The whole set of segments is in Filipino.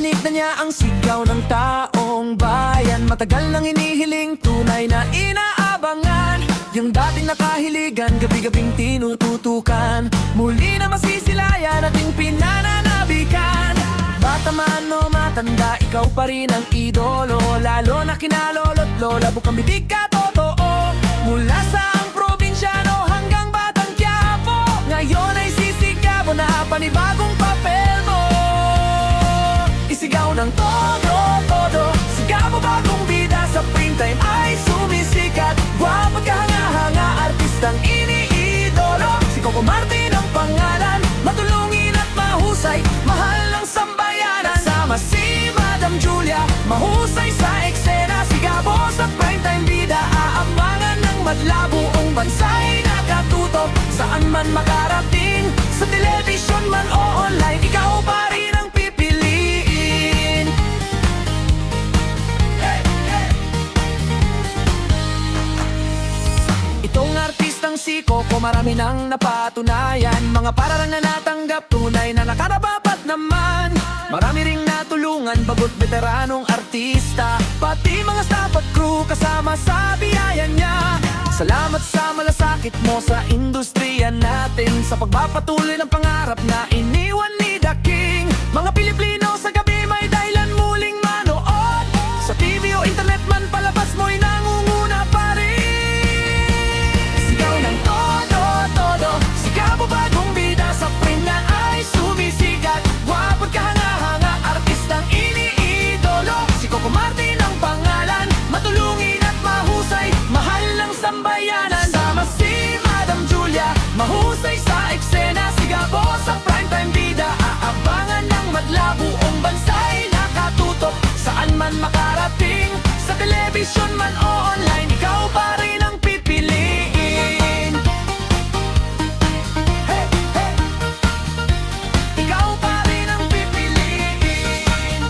Narinig na niya ang sigaw ng taong bayan. Matagal nang inihiling, tunay na inaabangan. Yung dating nakahiligan, gabi-gabing tinututukan. Muli na masisilayan ating pinananabikan. Bata man o matanda, ikaw pa rin ang idolo. Lalo na kinalolo't lola, bukang bibig ka totoo. Mula sa ang probinsyano hanggang Batang Quiapo, ngayon ay sisigaw na panibagong papel mo. Isigaw ng todo, todo. Sigaw mo bagong bida sa prime time ay sumisikat. Guwapo't kahanga-hanga, artistang iniidolo. Si Coco Martin ang pangalan, matulungin at mahusay, mahal ng sambayanan. Sama si Madam Julia, mahusay sa eksena. Si Gabo sa prime time bida, aabangan ng madla. Buong bansa'y nakatutok, saan man makarating. Sa television man o online, ikaw pa rin ang pipiliin. Hey, hey. Itong artistang si Coco, marami nang napatunayan. Mga paralang na natanggap, tunay na nakarabapat naman. Marami ring natulungan, bagot veteranong artista. Pati mga staff at crew kasama sa biyaya niya. Salamat sa malasakit mo sa industriya natin, sa pagpapatuloy ng pangarap na iniwan ni The King. Mga Pilipino sa gabi may dahilan muling manood. Sa TV o internet man palabas mo'y nangunguna pa rin. Sigaw ng todo, todo. Sigaw mo bagong bida sa prime na ay sumisigat. Guwapo't kahanga-hanga, artistang iniidolo. Si Coco Martin ang pangalan, matulungin at mahusay, mahal ng sambayanan. Sama si Madam Julia, mahusay sa eksena. Si Gabo sa primetime bida, aabangan ng madla. Buong bansa'y nakatutok, saan man makarating. Sa television man o online, ikaw pa rin ang pipiliin. Hey, hey. Ikaw pa rin ang pipiliin.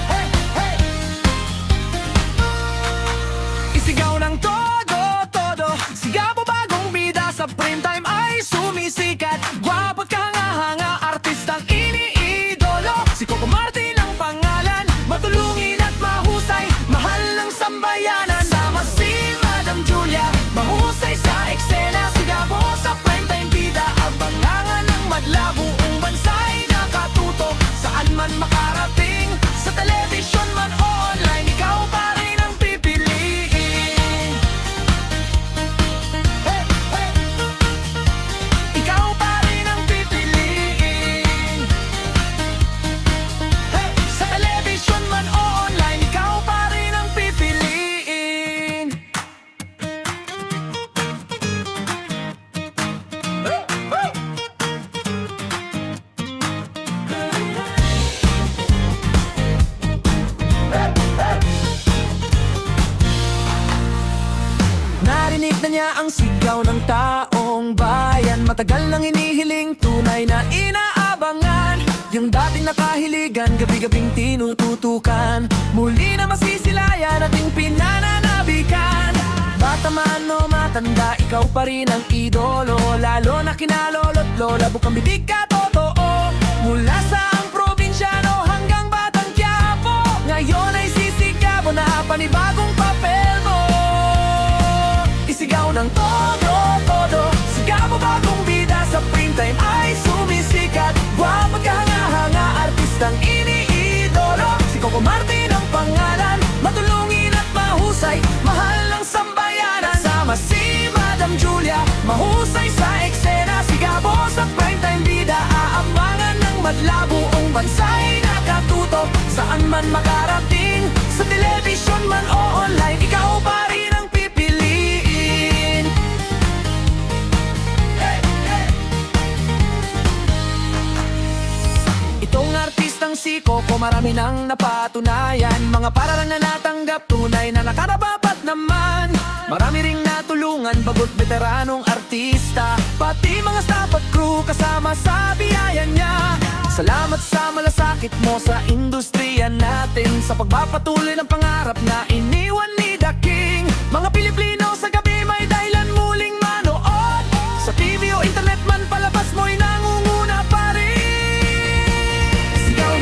Hey, hey. Isigaw ng todo, todo. Sigaw mo bagong bida sa prime time ay sumisikat. Guwapo't kahanga-hanga, artistang iniidolo. Si Coco Martin ang pangalan, matulungin at mahusay, mahal ng sambayanan. Sama si Madam Julia, mahusay sa eksena. Si Gabo sa prime time bida, abangangan ng madla. Buong bansa'y nakatutok, saan man makarating. Sa television man o online, ikaw pa rin ang pipiliin. Hey, hey. Ikaw pa rin ang pipiliin. Hey, sa television man o online, ikaw pa rin ang pipiliin. Narinig na niya ang sigaw ng taong bayan. Matagal nang inihiling, tunay na inaabangan. Yung dating nakahiligan, gabi-gabing tinututukan. Muli na masisilayan ating pinananabikan. Bata man o matanda, ikaw pa rin ang idolo. Lalo na kinalolo't lola, bukang bibig ka totoo. Mula sa ang probinsyano hanggang Batang Quiapo, ngayon ay sisigaw na panibagong papel mo. Isigaw ng todo, todo. Sigaw mo bagong bida sa prime time ay sumisikat. Guwapo't kahanga-hanga, artistang iniidolo. Si Coco Martin ang pangalan, matulungin at mahusay, mahal ng sambayanan. Sama si Madam Julia, mahusay sa eksena. Si Gabo sa prime time bida, aabangan ng madla. Buong bansa'y nakatutok, saan man makarating. Sa television man o online, ikaw pa rin ang pipiliin. Hey, hey. Itong artistang si Coco, marami nang napatunayan. Mga paralang na natanggap, tunay na nakarabapat naman. Marami ring natulungan, bagot veteranong artista. Pati mga staff at crew kasama sa biyaya niya. Salamat sa malasakit mo sa industriya natin, sa pagpapatuloy ng pangarap na iniwan ni The King. Mga Pilipino sa gabi may dahilan muling manood. Sa TV o internet man palabas mo'y nangunguna pa rin. Sigaw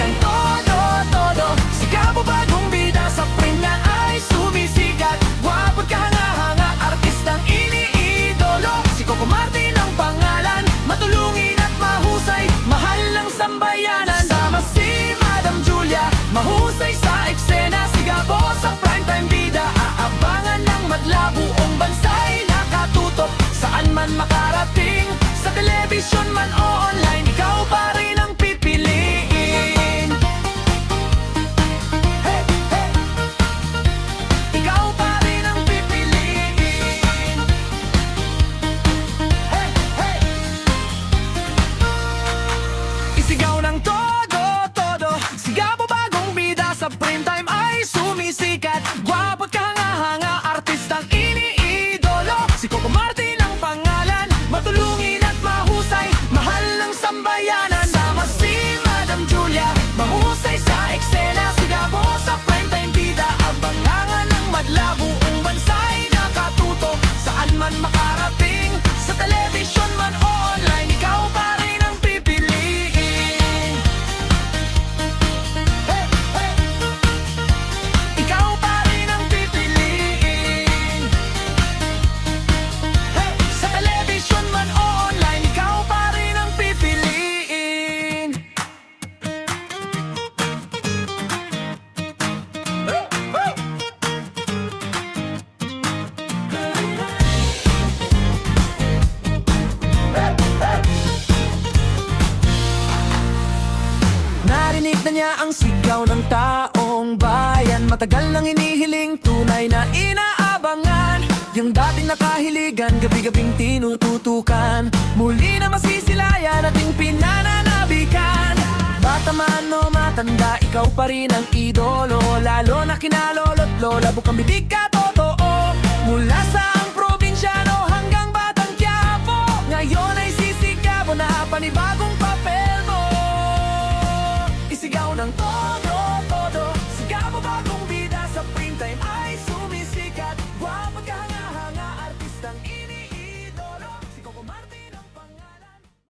na niya ang sigaw ng taong bayan. Matagal nang inihiling, tunay na inaabangan. Yung dating nakahiligan, gabi-gabing tinututukan. Muli na masisilayan ating pinananabikan. Bata man o matanda, ikaw pa rin ang idolo. Lalo na kinalolo't lola, bukang bibig ka totoo. Mula sa ang probinsyano hanggang Batang Quiapo, ngayon ay sisigaw mo na panibagong papel mo. Isigaw ng todo.